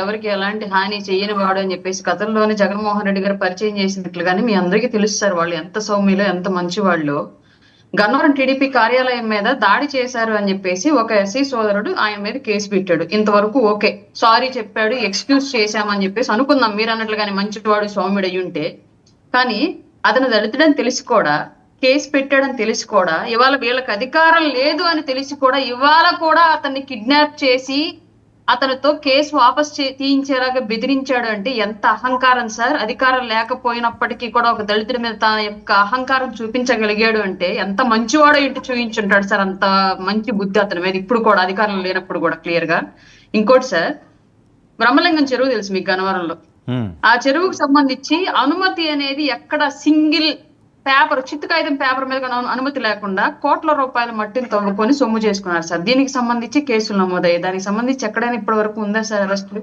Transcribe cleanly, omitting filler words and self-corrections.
ఎవరికి ఎలాంటి హాని చేయని వాడు అని చెప్పేసి గతంలోనే జగన్మోహన్ రెడ్డి గారు పరిచయం చేసినట్లుగానే మీ అందరికీ తెలుస్తారు వాళ్ళు ఎంత సౌమ్యులో ఎంత మంచి వాళ్ళు. గన్నవరం టీడీపీ కార్యాలయం మీద దాడి చేశారు అని చెప్పేసి ఒక ఎస్ఐ సోదరుడు ఆయన మీద కేసు పెట్టాడు. ఇంతవరకు ఓకే, సారీ చెప్పాడు, ఎక్స్క్యూజ్ చేశామని చెప్పేసి అనుకుందాం మీరు అన్నట్లుగానే మంచివాడు సౌమ్యుడు అయ్యి ఉంటే. కానీ అతను దళితుడని తెలిసి కూడా, కేసు పెట్టాడని తెలిసి కూడా, ఇవాళ వీళ్ళకి అధికారం లేదు అని తెలిసి కూడా ఇవాళ కూడా అతన్ని కిడ్నాప్ చేసి అతనితో కేసు వాపస్ తీయించేలాగా బెదిరించాడు అంటే ఎంత అహంకారం సార్. అధికారం లేకపోయినప్పటికీ కూడా ఒక దళితుడి మీద తన యొక్క అహంకారం చూపించగలిగాడు అంటే ఎంత మంచివాడో ఇంటి చూపించుంటాడు సార్. అంత మంచి బుద్ధి అతని మీద ఇప్పుడు కూడా, అధికారం లేనప్పుడు కూడా క్లియర్ గా. ఇంకోటి సార్, బ్రహ్మలింగం చెరువు తెలుసు మీకు గన్నవరంలో. ఆ చెరువుకు సంబంధించి అనుమతి అనేది ఎక్కడ సింగిల్ పేపర్, చిత్తు కాగితం పేపర్ మీద అనుమతి లేకుండా కోట్ల రూపాయల మట్టిని తవ్వుకొని సొమ్ము చేసుకున్నారు సార్. దీనికి సంబంధించి కేసులు నమోదయ్యాయి. దానికి సంబంధించి ఎక్కడైనా ఇప్పటి వరకు ఉందా సార్ అరెస్టులు?